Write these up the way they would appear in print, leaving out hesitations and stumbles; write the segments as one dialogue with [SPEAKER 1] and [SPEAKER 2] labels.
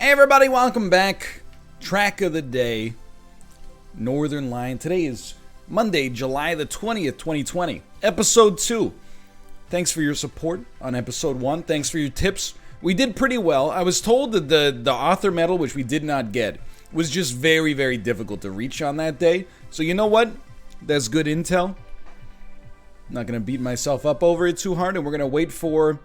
[SPEAKER 1] Hey everybody, welcome back. Track of the day, Northern Line. Today is Monday, July the 20th, 2020. Episode 2. Thanks for your support on episode 1. Thanks for your tips. We did pretty well. I was told that the author medal, which we did not get, was just very, very difficult to reach on that day. So you know what? That's good intel. I'm not going to beat myself up over it too hard, and we're going to wait for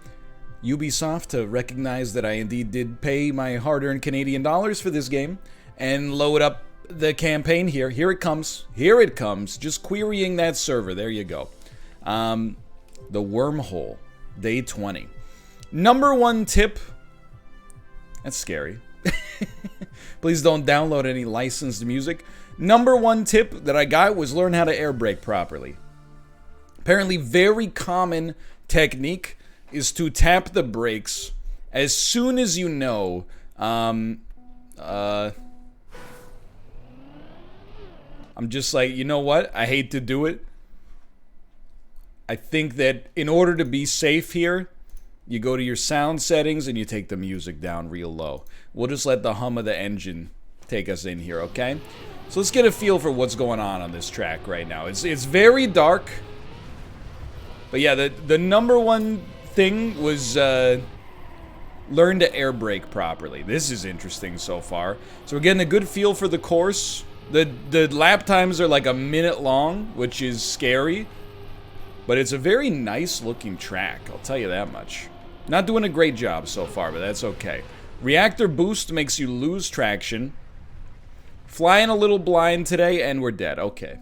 [SPEAKER 1] Ubisoft to recognize that I indeed did pay my hard-earned Canadian dollars for this game and load up the campaign here. Here it comes. Here it comes. Just querying that server. There you go. The wormhole. Day 20. Number 1 tip. That's scary. Please don't download any licensed music. Number 1 tip that I got was learn how to air brake properly. Apparently very common technique is to tap the brakes as soon as you know I'm just like, you know what? I hate to do it. I think that in order to be safe here, you go to your sound settings and you take the music down real low. We'll just let the hum of the engine take us in here, okay? So let's get a feel for what's going on this track right now. It's very dark. But yeah, the number 1 thing was learn to air brake properly. This is interesting so far. So we're getting a good feel for the course. The lap times are like a minute long, which is scary. But it's a very nice looking track, I'll tell you that much. Not doing a great job so far, but that's okay. Reactor boost makes you lose traction. Flying a little blind today, and we're dead. Okay.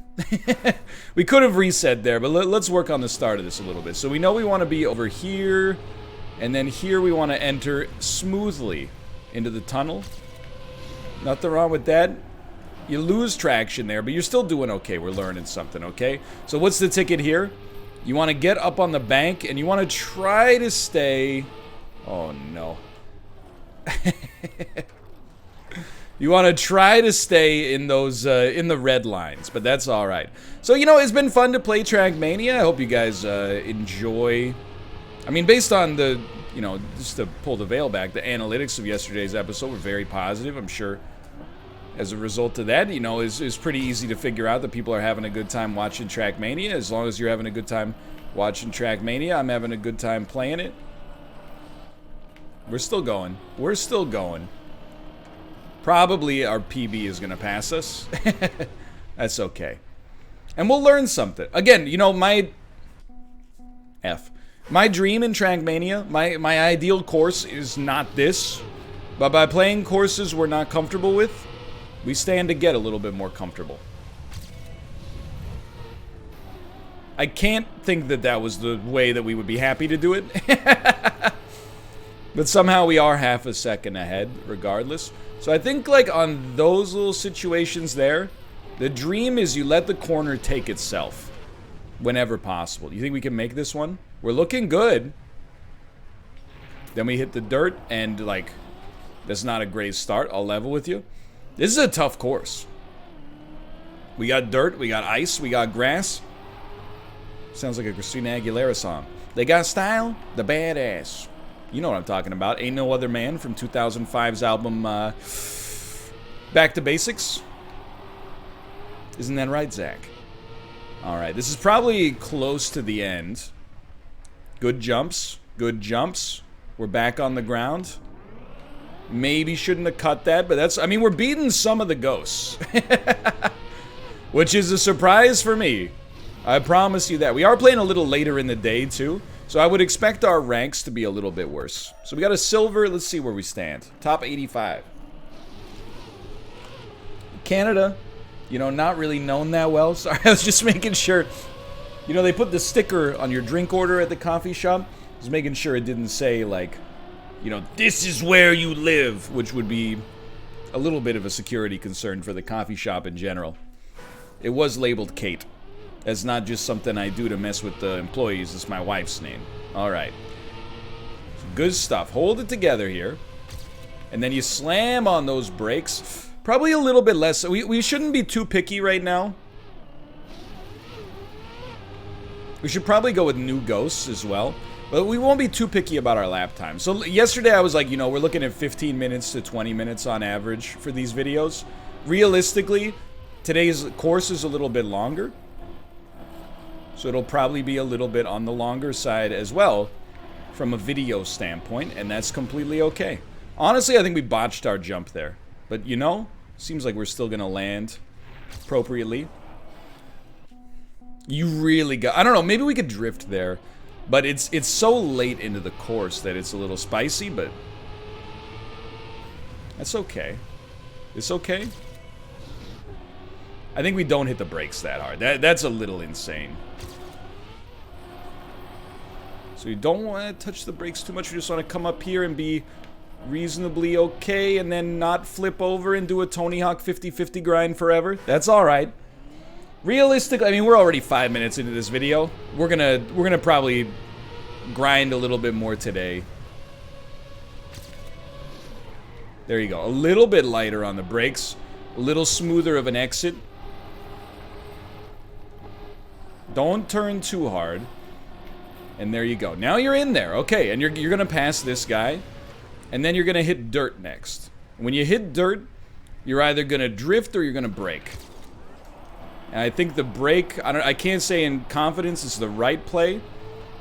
[SPEAKER 1] We could have reset there, but let's work on the start of this a little bit. So we know we want to be over here, and then here we want to enter smoothly into the tunnel. Nothing wrong with that. You lose traction there, but you're still doing okay. We're learning something, okay? So what's the ticket here? You want to get up on the bank, and you want to try to stay... Oh, no. You want to try to stay in those, in the red lines, but that's all right. So, you know, it's been fun to play Trackmania. I hope you guys enjoy. I mean, based on the, you know, just to pull the veil back, the analytics of yesterday's episode were very positive. I'm sure as a result of that, you know, it's pretty easy to figure out that people are having a good time watching Trackmania. As long as you're having a good time watching Trackmania, I'm having a good time playing it. We're still going. We're still going. Probably our PB is going to pass us. That's okay. And we'll learn something. Again, you know, my dream in Trackmania, my ideal course is not this. But by playing courses we're not comfortable with, we stand to get a little bit more comfortable. I can't think that that was the way that we would be happy to do it. But somehow we are half a second ahead, regardless. So I think, like, on those little situations there, the dream is you let the corner take itself whenever possible. You think we can make this one? We're looking good. Then we hit the dirt, and, like, that's not a great start. I'll level with you. This is a tough course. We got dirt, we got ice, we got grass. Sounds like a Christina Aguilera song. They got style, the badass. You know what I'm talking about. Ain't No Other Man from 2005's album, Back to Basics. Isn't that right, Zach? Alright, this is probably close to the end. Good jumps. Good jumps. We're back on the ground. Maybe shouldn't have cut that, but that's... I mean, we're beating some of the ghosts. Which is a surprise for me. I promise you that. We are playing a little later in the day, too. So I would expect our ranks to be a little bit worse. So we got a silver. Let's see where we stand. Top 85. Canada, you know, not really known that well. Sorry, I was just making sure. You know, they put the sticker on your drink order at the coffee shop. I was making sure it didn't say, like, you know, this is where you live, which would be a little bit of a security concern for the coffee shop in general. It was labeled Kate. That's not just something I do to mess with the employees. It's my wife's name. All right. Good stuff. Hold it together here. And then you slam on those brakes. Probably a little bit less. We shouldn't be too picky right now. We should probably go with new ghosts as well. But we won't be too picky about our lap time. So yesterday I was like, you know, we're looking at 15 minutes to 20 minutes on average for these videos. Realistically, today's course is a little bit longer. So it'll probably be a little bit on the longer side as well from a video standpoint, and that's completely okay. Honestly, I think we botched our jump there. But, you know, seems like we're still going to land appropriately. You really got... I don't know, maybe we could drift there. But it's so late into the course that it's a little spicy, but... that's okay. It's okay. I think we don't hit the brakes that hard. That's a little insane. So you don't want to touch the brakes too much. You just want to come up here and be reasonably okay and then not flip over and do a Tony Hawk 50-50 grind forever. That's alright. Realistically, I mean, we're already 5 minutes into this video. We're gonna probably grind a little bit more today. There you go. A little bit lighter on the brakes. A little smoother of an exit. Don't turn too hard. And there you go. Now you're in there. Okay, and you're gonna pass this guy. And then you're gonna hit dirt next. When you hit dirt, you're either gonna drift or you're gonna brake. And I think the brake, I can't say in confidence it's the right play,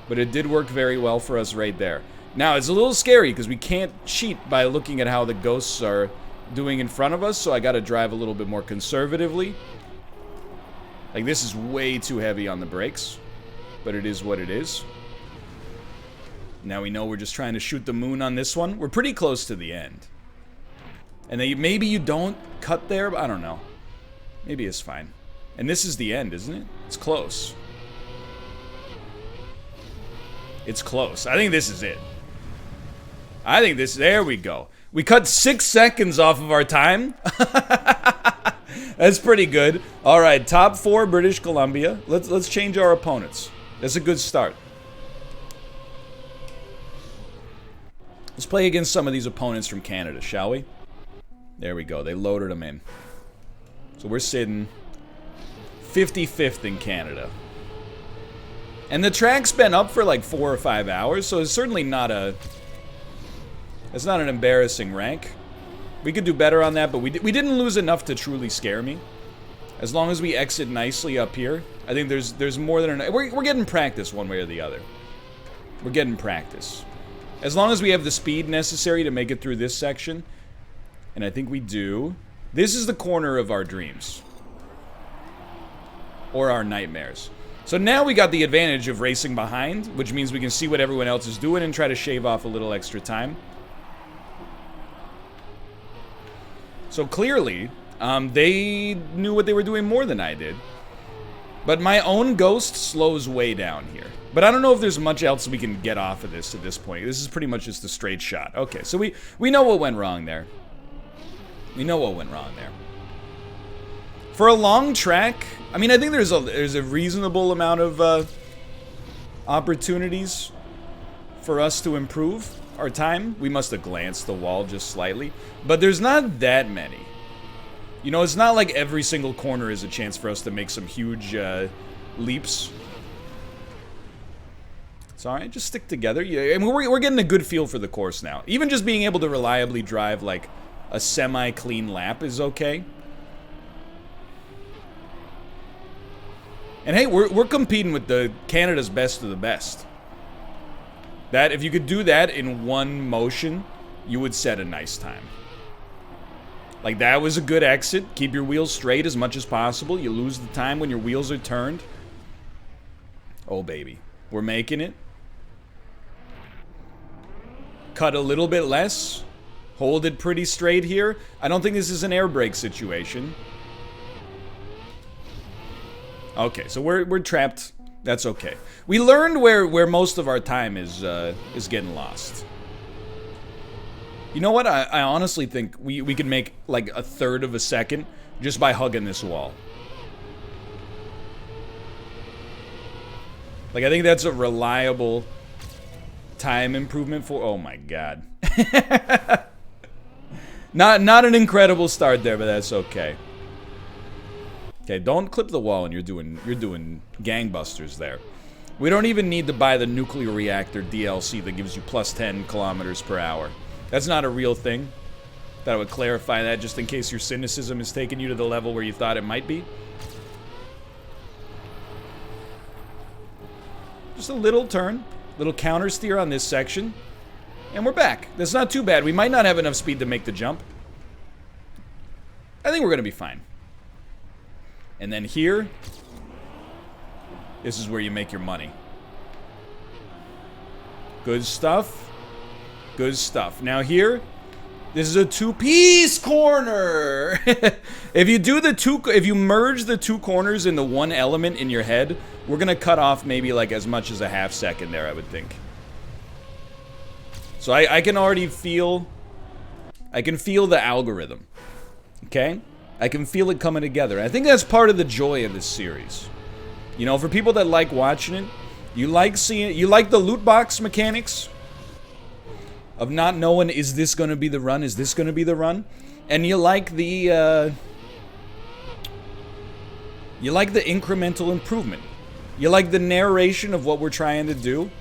[SPEAKER 1] but it did work very well for us right there. Now, it's a little scary because we can't cheat by looking at how the ghosts are doing in front of us, so I gotta drive a little bit more conservatively. Like, this is way too heavy on the brakes, but it is what it is. Now we know we're just trying to shoot the moon on this one. We're pretty close to the end. And then maybe you don't cut there, but I don't know. Maybe it's fine. And this is the end, isn't it? It's close. It's close. I think this is it. I think this... there we go. We cut 6 seconds off of our time. That's pretty good. All right, top 4, British Columbia. Let's change our opponents. That's a good start. Let's play against some of these opponents from Canada, shall we? There we go. They loaded them in. So we're sitting 55th in Canada. And the track's been up for like 4 or 5 hours, so it's certainly not a... it's not an embarrassing rank. We could do better on that, but we didn't lose enough to truly scare me. As long as we exit nicely up here, I think there's more than enough. We're getting practice one way or the other. We're getting practice. As long as we have the speed necessary to make it through this section, and I think we do. This is the corner of our dreams. Or our nightmares. So now we got the advantage of racing behind, which means we can see what everyone else is doing and try to shave off a little extra time. So clearly, they knew what they were doing more than I did. But my own ghost slows way down here. But I don't know if there's much else we can get off of this at this point. This is pretty much just a straight shot. Okay, so we know what went wrong there. We know what went wrong there. For a long track, I mean, I think there's a reasonable amount of opportunities for us to improve our time. We must have glanced the wall just slightly, but there's not that many. You know, it's not like every single corner is a chance for us to make some huge leaps. It's alright, just stick together. Yeah, I mean, we're getting a good feel for the course now. Even just being able to reliably drive like a semi-clean lap is okay. And hey, we're competing with the Canada's best of the best. That, if you could do that in one motion, you would set a nice time. Like, that was a good exit. Keep your wheels straight as much as possible. You lose the time when your wheels are turned. Oh, baby. We're making it. Cut a little bit less. Hold it pretty straight here. I don't think this is an air brake situation. Okay, so we're trapped. That's okay. We learned where most of our time is getting lost. You know what? I honestly think we could make like a third of a second just by hugging this wall. Like, I think that's a reliable time improvement for... oh my god. Not an incredible start there, but that's okay. Okay, don't clip the wall and you're doing gangbusters there. We don't even need to buy the nuclear reactor DLC that gives you plus 10 kilometers per hour. That's not a real thing. Thought I would clarify that just in case your cynicism is taking you to the level where you thought it might be. Just a little turn, little counter steer on this section, and we're back. That's not too bad. We might not have enough speed to make the jump. I think we're gonna be fine. And then here, this is where you make your money. Good stuff. Good stuff. Now here, this is a two-piece corner. If you merge the two corners into one element in your head, we're gonna cut off maybe like as much as a half second there, I would think. So I can already feel, I can feel the algorithm. Okay? I can feel it coming together. I think that's part of the joy of this series. You know, for people that like watching it, you like seeing it, you like the loot box mechanics of not knowing, is this going to be the run, is this going to be the run? And you like the incremental improvement. You like the narration of what we're trying to do.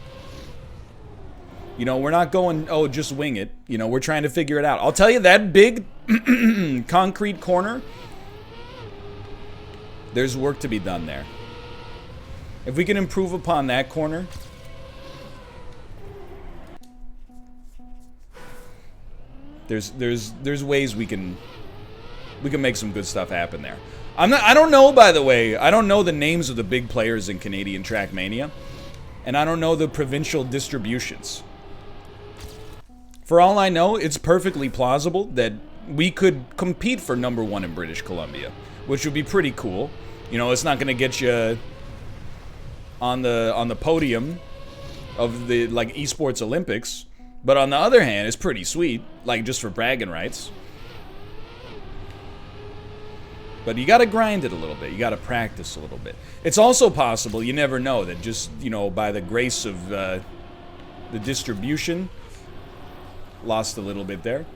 [SPEAKER 1] You know, we're not going, oh, just wing it. You know, we're trying to figure it out. I'll tell you, that big concrete corner, there's work to be done there. If we can improve upon that corner, there's ways we can make some good stuff happen there. I don't know, by the way, I don't know the names of the big players in Canadian Trackmania, and I don't know the provincial distributions. For all I know, it's perfectly plausible that we could compete for #1 in British Columbia, which would be pretty cool. You know, it's not going to get you on the podium of the like esports Olympics, but on the other hand, it's pretty sweet, like just for bragging rights. But you gotta grind it a little bit. You gotta practice a little bit. It's also possible, you never know, that just, you know, by the grace of the distribution, lost a little bit there,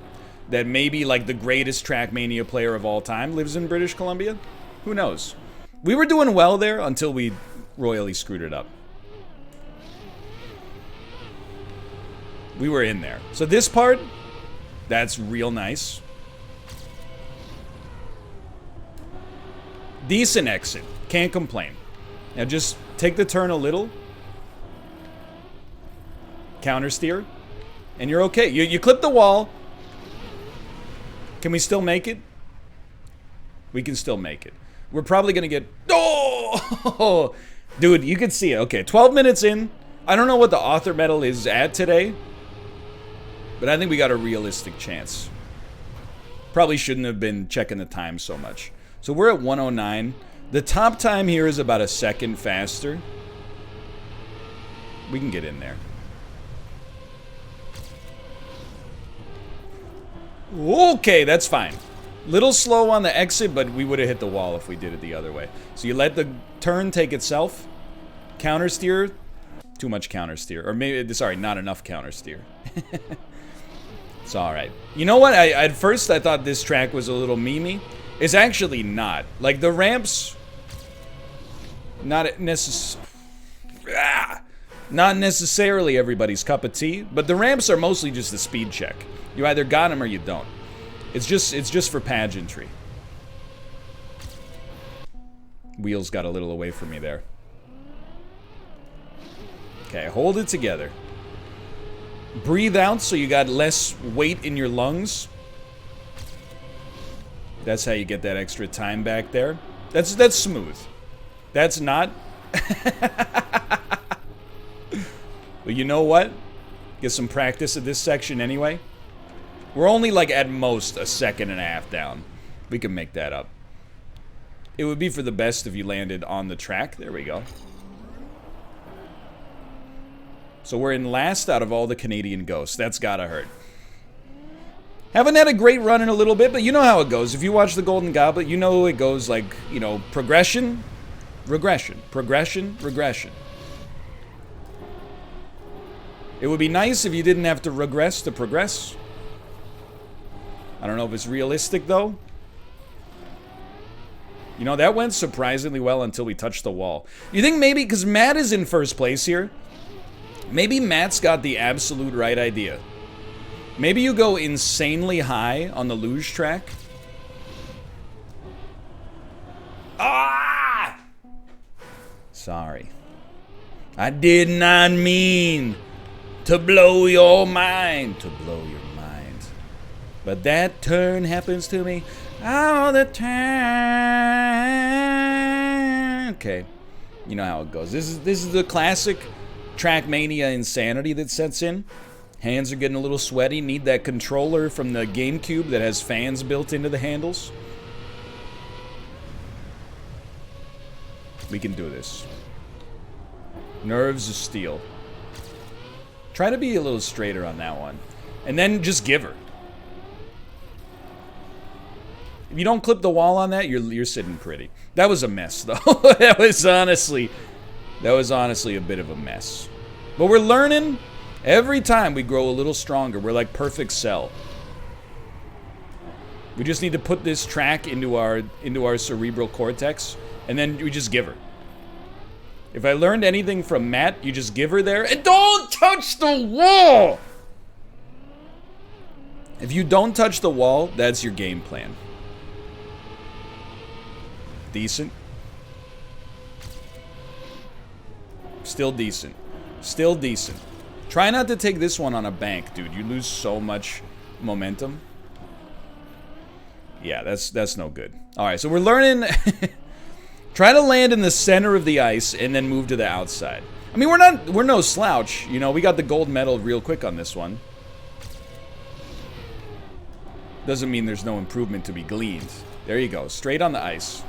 [SPEAKER 1] that maybe like the greatest Trackmania player of all time lives in British Columbia. Who knows? We were doing well there until we royally screwed it up. We were in there. So this part, that's real nice. Decent exit. Can't complain. Now just take the turn a little. Counter steer. And you're okay. You clip the wall. Can we still make it? We can still make it. We're probably going to get... Oh! Dude, you can see it. Okay, 12 minutes in. I don't know what the author medal is at today, but I think we got a realistic chance. Probably shouldn't have been checking the time so much. So we're at 109. The top time here is about a second faster. We can get in there. Okay, that's fine. Little slow on the exit, but we would have hit the wall if we did it the other way. So you let the turn take itself. Counter steer. Too much counter steer. Or maybe, sorry, not enough counter steer. It's alright. You know what? At first I thought this track was a little memey. It's actually not. Like, the ramps... Not necessarily everybody's cup of tea, but the ramps are mostly just a speed check. You either got them or you don't. It's just for pageantry. Wheels got a little away from me there. Okay, hold it together. Breathe out so you got less weight in your lungs. That's how you get that extra time back there. That's smooth. That's not. But you know what? Get some practice at this section anyway. We're only like at most a second and a half down. We can make that up. It would be for the best if you landed on the track. There we go. So we're in last out of all the Canadian ghosts. That's gotta hurt. Haven't had a great run in a little bit, but you know how it goes. If you watch the Golden Goblet, you know it goes like, you know, progression, regression, progression, regression. It would be nice if you didn't have to regress to progress. I don't know if it's realistic, though. You know, that went surprisingly well until we touched the wall. You think maybe, because Matt is in first place here, maybe Matt's got the absolute right idea. Maybe you go insanely high on the luge track. Ah! Sorry. I did not mean to blow your mind. To blow your mind. But that turn happens to me all the time. Okay. You know how it goes. This is the classic Trackmania insanity that sets in. Hands are getting a little sweaty. Need that controller from the GameCube that has fans built into the handles. We can do this. Nerves of steel. Try to be a little straighter on that one. And then just give her. If you don't clip the wall on that, you're sitting pretty. That was a mess, though. that was honestly a bit of a mess. But we're learning. Every time we grow a little stronger. We're like perfect cell. We just need to put this track into our cerebral cortex, and then we just give her. If I learned anything from Matt, you just give her there, and don't touch the wall! If you don't touch the wall, that's your game plan. Decent. Still decent. Still decent. Try not to take this one on a bank, dude. You lose so much momentum. Yeah, that's no good. Alright, so we're learning... Try to land in the center of the ice and then move to the outside. I mean, we're no slouch. You know, we got the gold medal real quick on this one. Doesn't mean there's no improvement to be gleaned. There you go. Straight on the ice.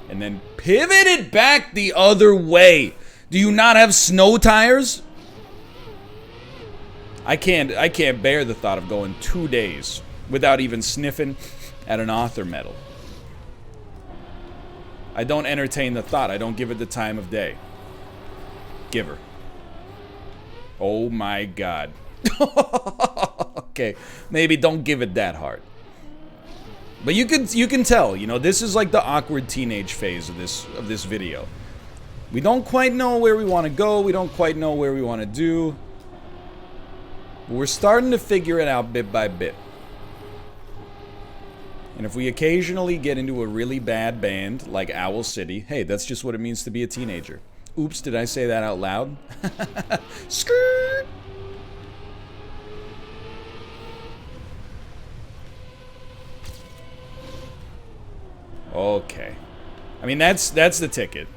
[SPEAKER 1] And then pivot it back the other way. Do you not have snow tires? I can't bear the thought of going 2 days without even sniffing at an author medal. I don't entertain the thought. I don't give it the time of day. Give her. Oh my god. Okay, maybe don't give it that hard. But you can tell, you know, this is like the awkward teenage phase of this video. We don't quite know where we want to go. We don't quite know where we want to do. But we're starting to figure it out bit by bit. And if we occasionally get into a really bad band like Owl City, hey, that's just what it means to be a teenager. Oops, did I say that out loud? Skirt! Okay. I mean, that's the ticket.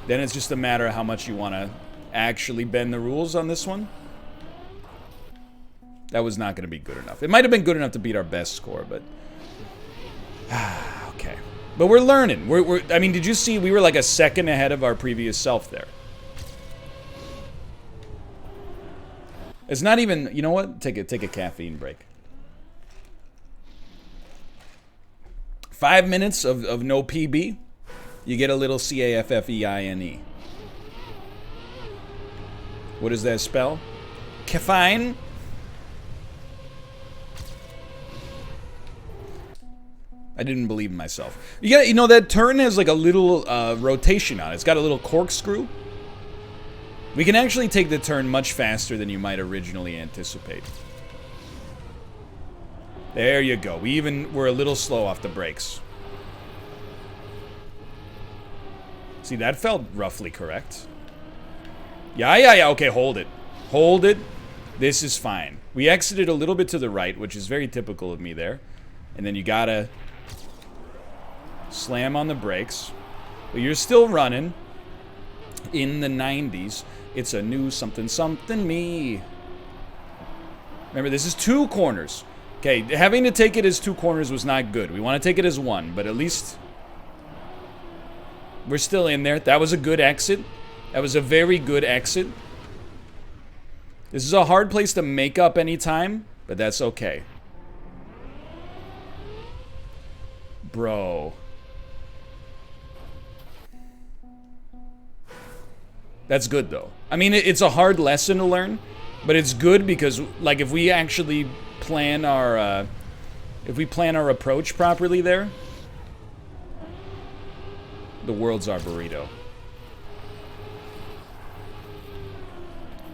[SPEAKER 1] Then it's just a matter of how much you want to actually bend the rules on this one. That was not going to be good enough. It might have been good enough to beat our best score, but... okay. But we're learning. I mean, did you see we were like a second ahead of our previous self there? It's not even... You know what? Take a caffeine break. 5 minutes of no PB. You get a little CAFFEINE. What does that spell? Caffeine? I didn't believe in myself. You know, that turn has like a little rotation on it. It's got a little corkscrew. We can actually take the turn much faster than you might originally anticipate. There you go. We're a little slow off the brakes. See, that felt roughly correct. Yeah. Okay, hold it. Hold it. This is fine. We exited a little bit to the right, which is very typical of me there. And then you gotta slam on the brakes. But you're still running in the 90s. It's a new something me. Remember, this is 2 corners. Okay, having to take it as 2 corners was not good. We want to take it as 1, but at least we're still in there. That was a good exit. That was a very good exit. This is a hard place to make up any time, but that's okay. Bro. That's good, though. I mean, it's a hard lesson to learn, but it's good because, like, if we actually plan our If we plan our approach properly there, the world's our burrito.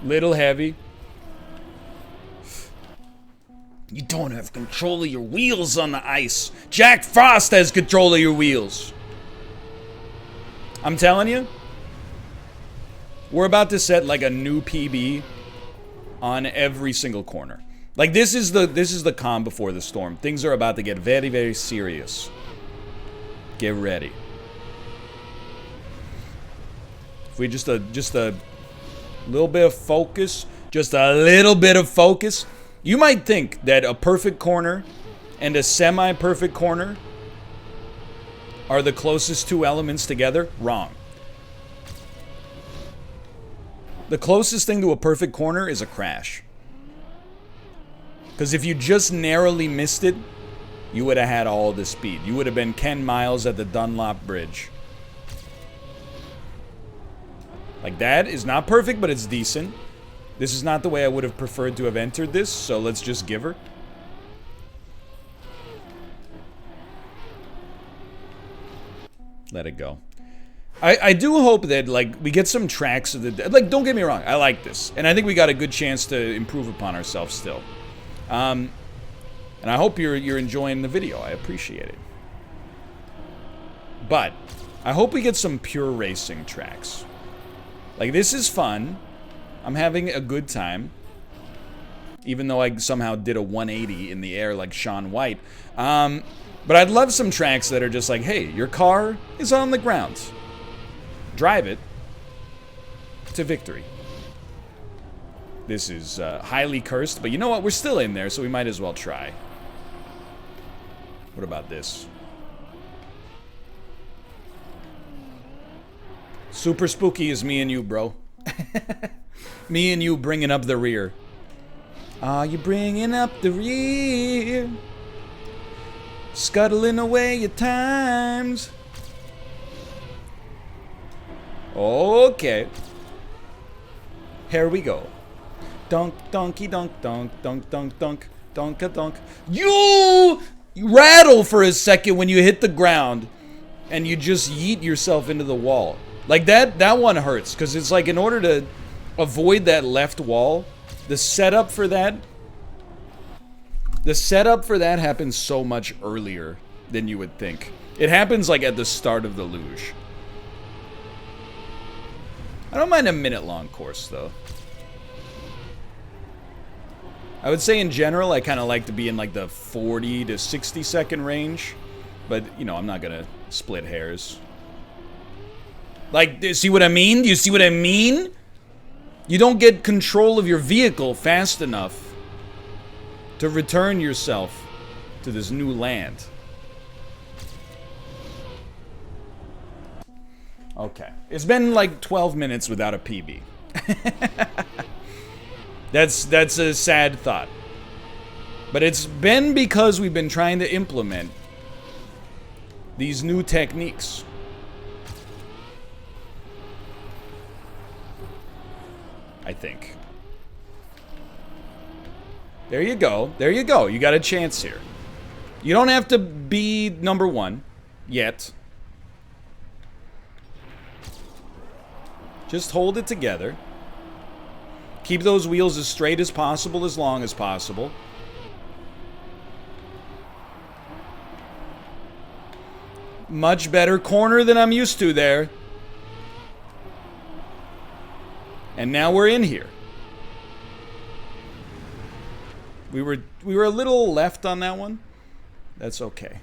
[SPEAKER 1] Little heavy. You don't have control of your wheels on the ice. Jack Frost has control of your wheels. I'm telling you, we're about to set like a new PB on every single corner. Like this is the calm before the storm. Things are about to get very, very serious. Get ready. If we just a little bit of focus, just a little bit of focus. You might think that a perfect corner and a semi-perfect corner are the closest two elements together. Wrong. The closest thing to a perfect corner is a crash. Because if you just narrowly missed it, you would have had all the speed. You would have been Ken Miles at the Dunlop Bridge. Like, that is not perfect, but it's decent. This is not the way I would have preferred to have entered this, so let's just give her. Let it go. I do hope that, like, we get some tracks of the... Like, don't get me wrong, I like this. And I think we got a good chance to improve upon ourselves still. And I hope you're enjoying the video. I appreciate it. But I hope we get some pure racing tracks. Like, this is fun. I'm having a good time. Even though I somehow did a 180 in the air like Shaun White. But I'd love some tracks that are just like, hey, your car is on the ground. Drive it to victory. This is highly cursed, but you know what? We're still in there, so we might as well try. What about this? Super spooky is me and you, bro. Me and you bringing up the rear. Are you bringing up the rear? Scuttling away at times. Okay. Here we go. Dunk, donkey, dunk, dunk, dunk, dunk, dunk, donka, dunk. You rattle for a second when you hit the ground, and you just yeet yourself into the wall. Like that one hurts, because it's like in order to avoid that left wall, the setup for that happens so much earlier than you would think. It happens like at the start of the luge. I don't mind a minute-long course, though. I would say in general, I kind of like to be in like the 40 to 60 second range. But, you know, I'm not gonna split hairs. Like, see what I mean? Do you see what I mean? You don't get control of your vehicle fast enough to return yourself to this new land. Okay. It's been like 12 minutes without a PB. That's a sad thought. But it's been because we've been trying to implement these new techniques. I think. There you go. There you go. You got a chance here. You don't have to be number one yet. Just hold it together. Keep those wheels as straight as possible, as long as possible. Much better corner than I'm used to there. And now we're in here. We were a little left on that one. That's okay.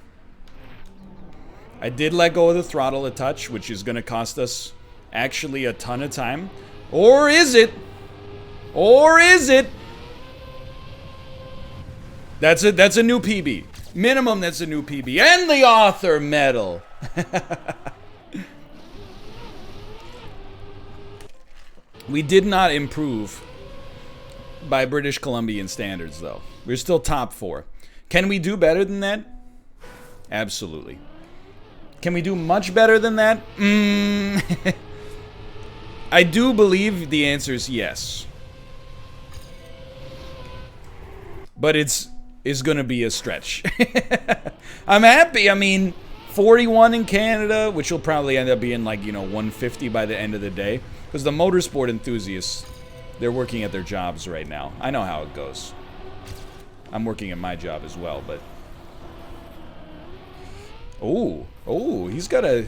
[SPEAKER 1] I did let go of the throttle a touch, which is going to cost us actually a ton of time. Or is it? Or is it? That's a new PB. Minimum, that's a new PB. And the author medal. We did not improve by British Columbian standards, though. We're still top 4. Can we do better than that? Absolutely. Can we do much better than that? I do believe the answer is yes. But it's is going to be a stretch. I'm happy. I mean, 41 in Canada, which will probably end up being like, 150 by the end of the day. Because the motorsport enthusiasts, they're working at their jobs right now. I know how it goes. I'm working at my job as well, but... Oh, he's got a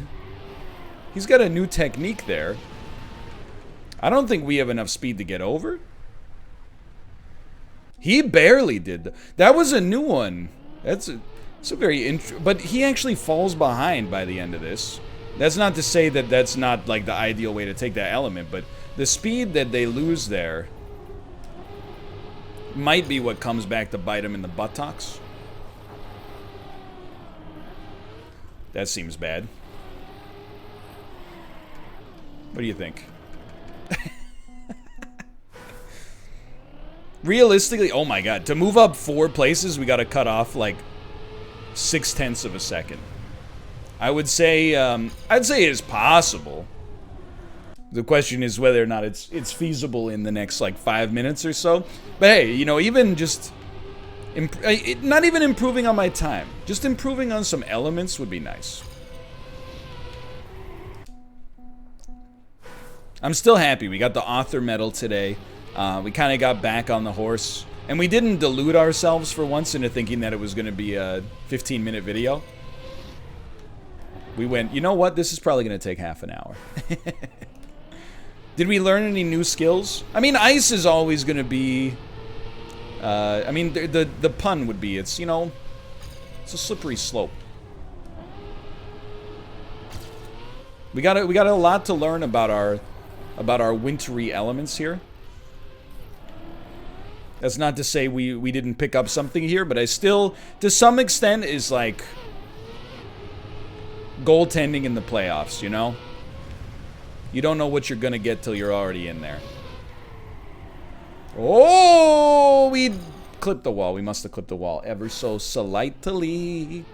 [SPEAKER 1] new technique there. I don't think we have enough speed to get over. He barely did. That was a new one. It's a very but he actually falls behind by the end of this. That's not to say that that's not like the ideal way to take that element, but the speed that they lose there might be what comes back to bite him in the buttocks. That seems bad. What do you think? Realistically, oh my god, to move up 4 places, we gotta cut off like 0.6 of a second. I would say, I'd say it's possible. The question is whether or not it's feasible in the next like 5 minutes or so. But hey, even just not even improving on my time, just improving on some elements would be nice. I'm still happy we got the author medal today. We kind of got back on the horse, and we didn't delude ourselves for once into thinking that it was going to be a 15-minute video. We went, you know what, this is probably going to take half an hour. Did we learn any new skills? I mean, ice is always going to be... I mean, the pun would be, it's, it's a slippery slope. We got a lot to learn about our wintry elements here. That's not to say we didn't pick up something here, but I still, to some extent, is like goaltending in the playoffs, You don't know what you're going to get till you're already in there. Oh, we clipped the wall. We must have clipped the wall ever so slightly.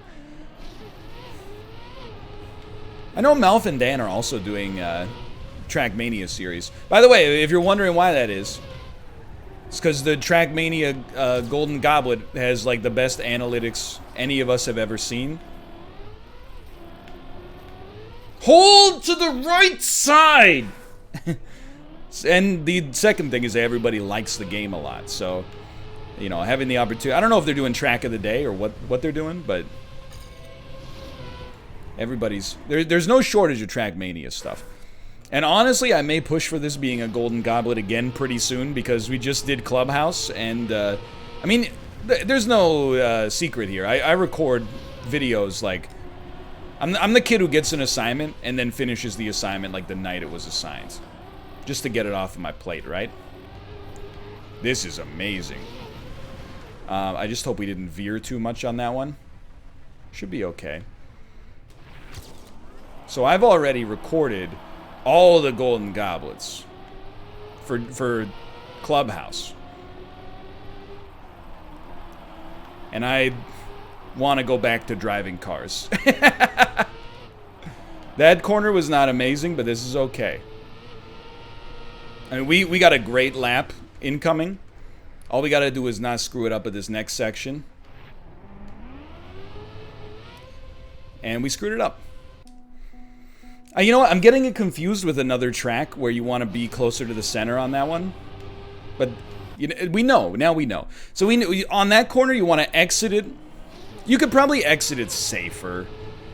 [SPEAKER 1] I know Malf and Dan are also doing Trackmania series. By the way, if you're wondering why that is, it's because the Trackmania Golden Goblet has like the best analytics any of us have ever seen. Hold to the right side! And the second thing is that everybody likes the game a lot. So, having the opportunity... I don't know if they're doing track of the day or what they're doing, but... Everybody's... There's no shortage of Trackmania stuff. And honestly, I may push for this being a Golden Goblet again pretty soon, because we just did Clubhouse, and, I mean, there's no secret here. I record videos, like, I'm the kid who gets an assignment and then finishes the assignment, like, the night it was assigned. Just to get it off of my plate, right? This is amazing. I just hope we didn't veer too much on that one. Should be okay. So I've already recorded all the Golden Goblets for Clubhouse. And I want to go back to driving cars. That corner was not amazing, but this is okay. I mean, we got a great lap incoming. All we got to do is not screw it up at this next section. And we screwed it up. You know what? I'm getting it confused with another track where you want to be closer to the center on that one. But we know. Now we know. So on that corner, you want to exit it. You could probably exit it safer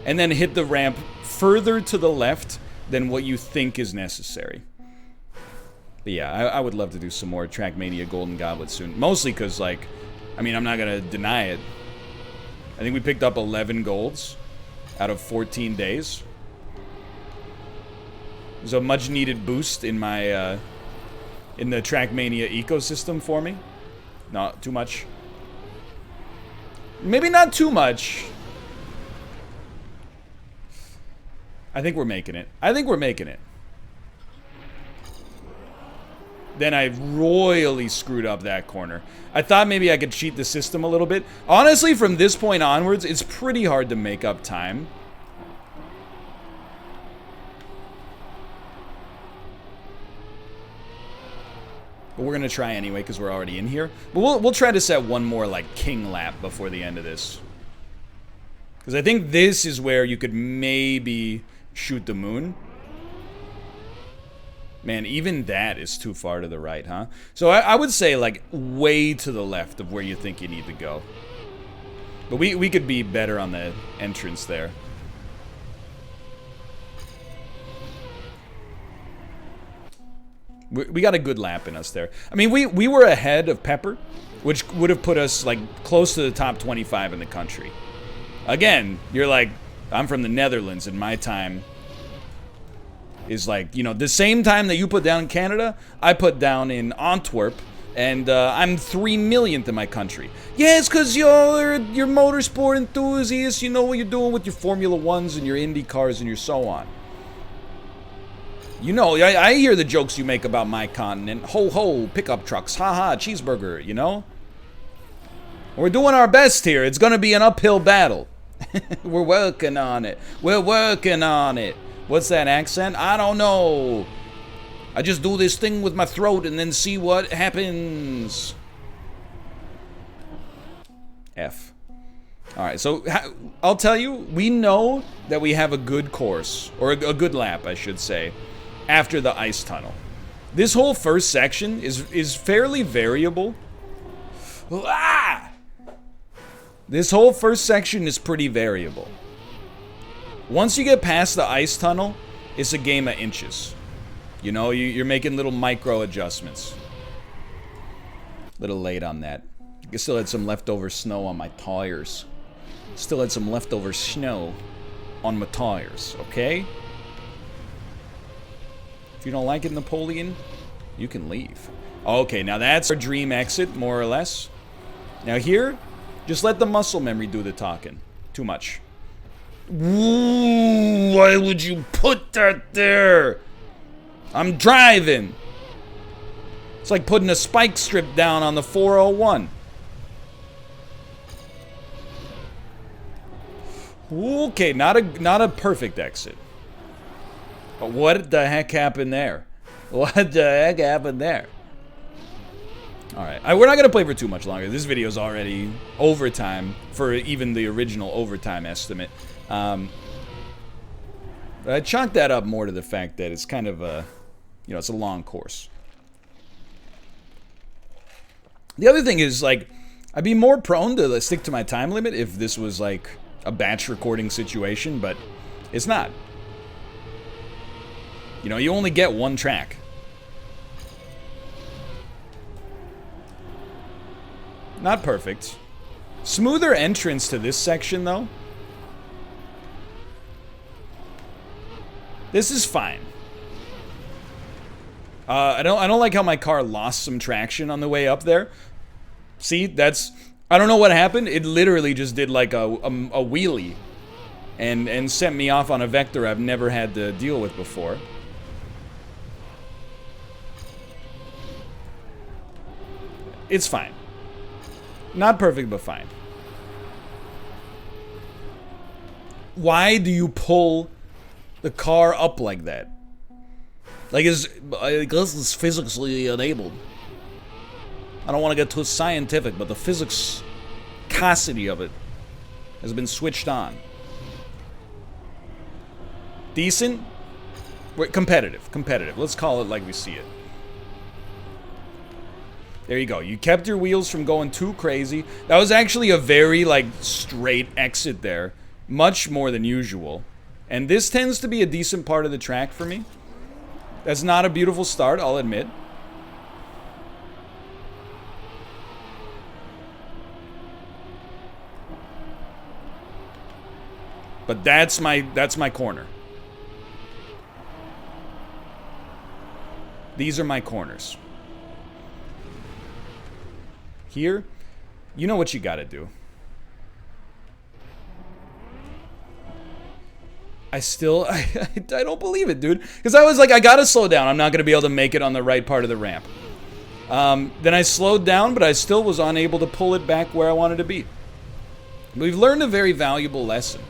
[SPEAKER 1] and then hit the ramp further to the left than what you think is necessary. But yeah, I would love to do some more Trackmania Golden Goblet soon. Mostly because, like, I mean, I'm not going to deny it. I think we picked up 11 golds out of 14 days. It was a much-needed boost in my, in the Trackmania ecosystem for me. Not too much. Maybe not too much. I think we're making it. I think we're making it. Then I royally screwed up that corner. I thought maybe I could cheat the system a little bit. Honestly, from this point onwards, it's pretty hard to make up time. But we're going to try anyway because we're already in here. But we'll try to set one more, like, king lap before the end of this. Because I think this is where you could maybe shoot the moon. Man, even that is too far to the right, huh? So I would say, like, way to the left of where you think you need to go. But we could be better on the entrance there. We got a good lap in us there. I mean, we were ahead of Pepper, which would have put us, like, close to the top 25 in the country. Again, you're like, I'm from the Netherlands, and my time is like, you know, the same time that you put down in Canada, I put down in Antwerp, and I'm 3 millionth in my country. Yeah, it's because you're motorsport enthusiasts, you know what you're doing with your Formula 1s and your Indy cars and your so on. You know, I hear the jokes you make about my continent. Ho ho, pickup trucks, haha, cheeseburger, you know? We're doing our best here. It's gonna be an uphill battle. We're working on it. We're working on it. What's that accent? I don't know. I just do this thing with my throat and then see what happens. F. Alright, so I'll tell you, we know that we have a good course, or a good lap, I should say, after the ice tunnel. This whole first section is fairly variable. Ah! This whole first section is pretty variable. Once you get past the ice tunnel, it's a game of inches. You know, you're making little micro adjustments. Little late on that. I still had some leftover snow on my tires. Still had some leftover snow on my tires, okay? If you don't like it, Napoleon, you can leave. Okay, now that's our dream exit, more or less. Now here, just let the muscle memory do the talking. Too much. Ooh, why would you put that there? I'm driving. It's like putting a spike strip down on the 401. Okay, not a perfect exit. But what the heck happened there? What the heck happened there? Alright, we're not going to play for too much longer. This video is already overtime for even the original overtime estimate. But I chalk that up more to the fact that it's kind of a, you know, it's a long course. The other thing is, like, I'd be more prone to stick to my time limit if this was, like, a batch recording situation, but it's not. You know, you only get one track. Not perfect. Smoother entrance to this section, though. This is fine. I don't like how my car lost some traction on the way up there. See, that's... I don't know what happened. It literally just did like a wheelie. And sent me off on a vector I've never had to deal with before. It's fine. Not perfect, but fine. Why do you pull the car up like that? Like, I guess it's physically enabled. I don't want to get too scientific, but the physicality of it has been switched on. Decent? Wait, competitive. Let's call it like we see it. There you go. You kept your wheels from going too crazy. That was actually a very, like, straight exit there. Much more than usual. And this tends to be a decent part of the track for me. That's not a beautiful start, I'll admit. But that's my corner. These are my corners. Here, you know what you gotta do. I don't believe it, dude. Because I was like, I gotta slow down. I'm not gonna be able to make it on the right part of the ramp. Then I slowed down, but I still was unable to pull it back where I wanted to be. We've learned a very valuable lesson.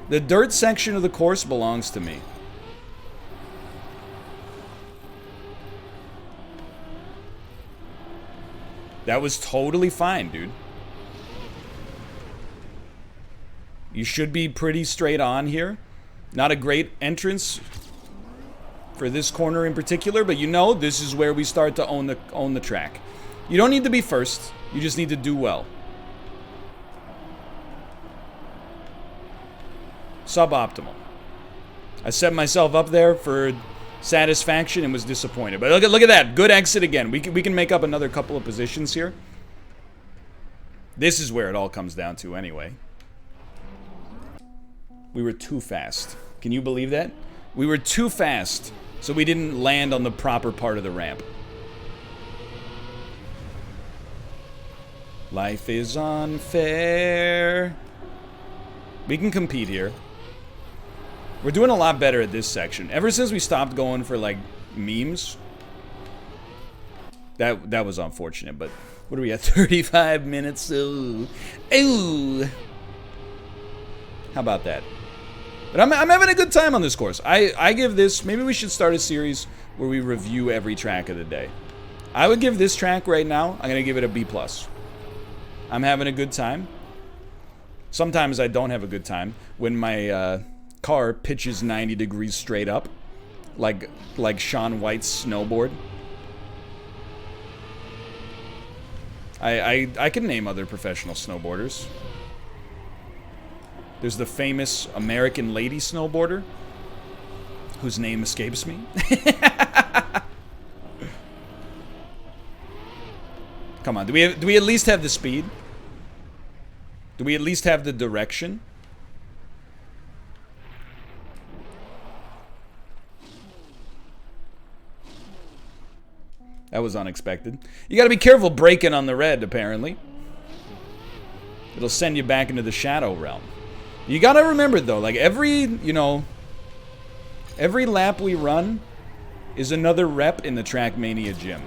[SPEAKER 1] The dirt section of the course belongs to me. That was totally fine, dude. You should be pretty straight on here. Not a great entrance for this corner in particular, but you know this is where we start to own the track. You don't need to be first. You just need to do well. Suboptimal. I set myself up there for satisfaction and was disappointed. But look at that. Good exit again. We can make up another couple of positions here. This is where it all comes down to anyway. We were too fast. Can you believe that? We were too fast, so we didn't land on the proper part of the ramp. Life is unfair. We can compete here. We're doing a lot better at this section. Ever since we stopped going for, like, memes. That was unfortunate, but what are we at? 35 minutes. Ooh. Ooh. How about that? But I'm having a good time on this course. I give this... Maybe we should start a series where we review every track of the day. I would give this track right now, I'm going to give it a B+. I'm having a good time. Sometimes I don't have a good time when my car pitches 90 degrees straight up, like Shaun White's snowboard. I can name other professional snowboarders. There's the famous American lady snowboarder, whose name escapes me. Come on, do we at least have the speed? Do we at least have the direction? That was unexpected. You gotta be careful braking on the red, apparently. It'll send you back into the shadow realm. You gotta remember, though, like every lap we run is another rep in the Trackmania gym.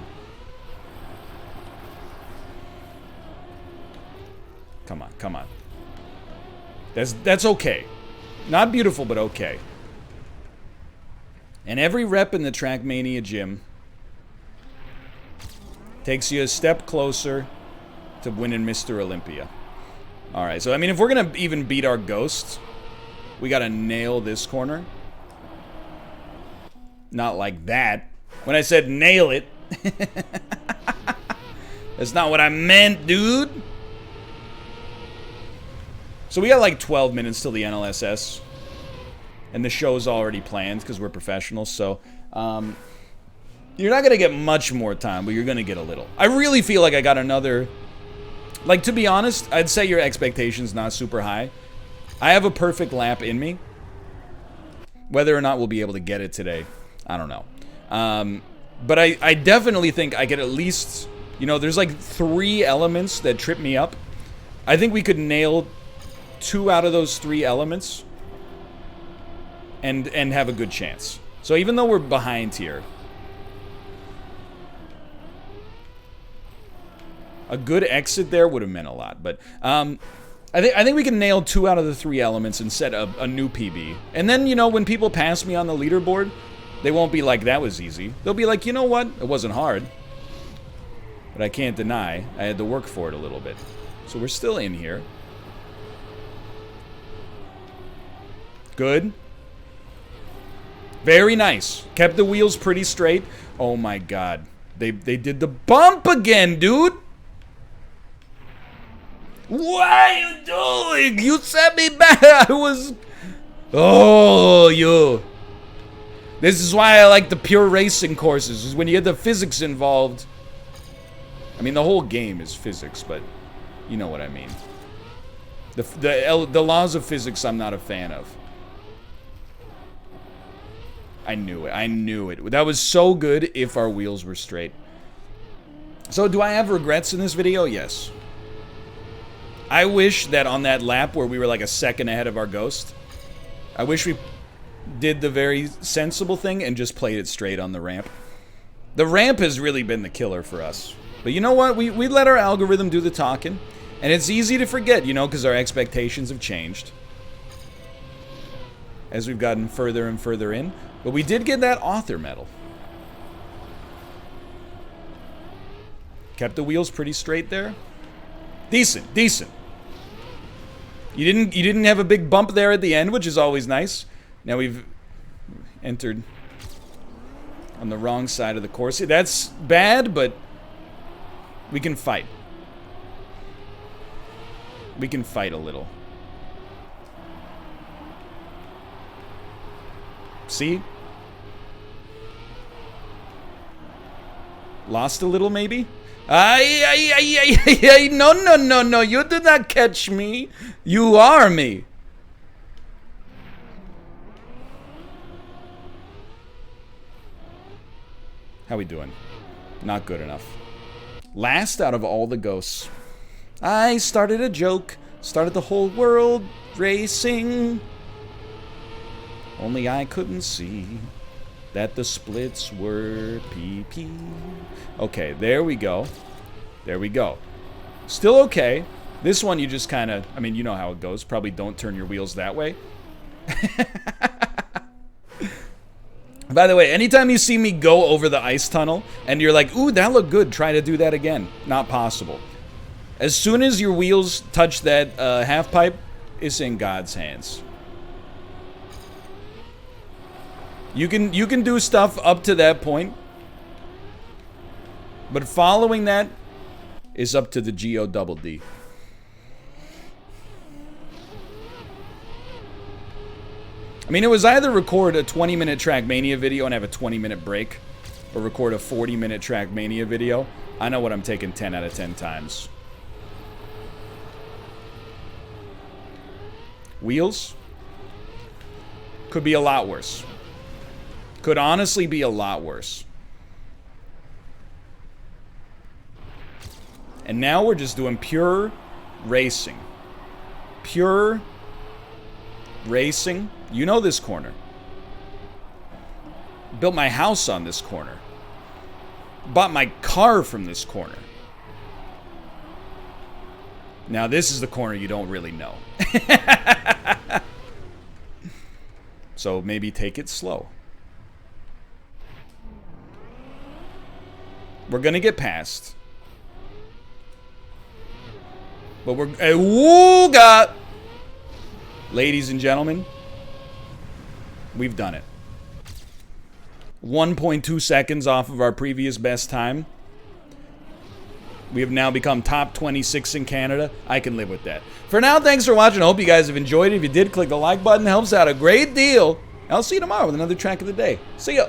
[SPEAKER 1] Come on, come on. That's okay. Not beautiful, but okay. And every rep in the Trackmania gym takes you a step closer to winning Mr. Olympia. Alright, so I mean, if we're gonna even beat our ghost, we gotta nail this corner. Not like that. When I said nail it, that's not what I meant, dude. So we got like 12 minutes till the NLSS. And the show's already planned because we're professionals, so you're not gonna get much more time, but you're gonna get a little. I really feel like I got another... Like, to be honest, I'd say your expectations not super high. I have a perfect lap in me. Whether or not we'll be able to get it today, I don't know. But I definitely think I could at least... You know, there's like 3 elements that trip me up. I think we could nail 2 out of those 3 elements and have a good chance. So even though we're behind here, a good exit there would have meant a lot. But I think we can nail 2 out of the 3 elements and set a new PB. And then, you know, when people pass me on the leaderboard, they won't be like, that was easy. They'll be like, you know what? It wasn't hard. But I can't deny I had to work for it a little bit. So we're still in here. Good. Very nice. Kept the wheels pretty straight. Oh my god. They did the bump again, dude! What are you doing? You sent me back. I was... Oh, you. This is why I like the pure racing courses, is when you get the physics involved. I mean, the whole game is physics, but you know what I mean. The laws of physics I'm not a fan of. I knew it. I knew it. That was so good if our wheels were straight. So, do I have regrets in this video? Yes. I wish that on that lap where we were like a second ahead of our ghost, I wish we did the very sensible thing and just played it straight on the ramp. The ramp has really been the killer for us. But you know what? We let our algorithm do the talking. And it's easy to forget, you know, because our expectations have changed as we've gotten further and further in. But we did get that author medal. Kept the wheels pretty straight there. Decent, decent. You didn't have a big bump there at the end, which is always nice. Now we've entered on the wrong side of the course. That's bad, but we can fight. We can fight a little. See? Lost a little, maybe? No, you did not catch me. You are me. How we doing? Not good enough. Last out of all the ghosts. I started a joke. Started the whole world racing. Only I couldn't see that the splits were PP. Okay, there we go. There we go. Still okay. This one you just kind of, I mean, you know how it goes. Probably don't turn your wheels that way. By the way, anytime you see me go over the ice tunnel and you're like, ooh, that looked good, try to do that again. Not possible. As soon as your wheels touch that half pipe, it's in God's hands. You can do stuff up to that point, but following that is up to the GODD. I mean, it was either record a 20-minute Trackmania video and have a 20-minute break, or record a 40-minute Trackmania video. I know what I'm taking 10 out of 10 times. Wheels? Could be a lot worse. Could honestly be a lot worse. And now we're just doing pure racing. Pure racing. You know this corner. Built my house on this corner. Bought my car from this corner. Now this is the corner you don't really know. So maybe take it slow. We're gonna get past. But we're... Ooh, God! Ladies and gentlemen, we've done it. 1.2 seconds off of our previous best time. We have now become top 26 in Canada. I can live with that. For now, thanks for watching. I hope you guys have enjoyed it. If you did, click the like button. It helps out a great deal. I'll see you tomorrow with another track of the day. See ya.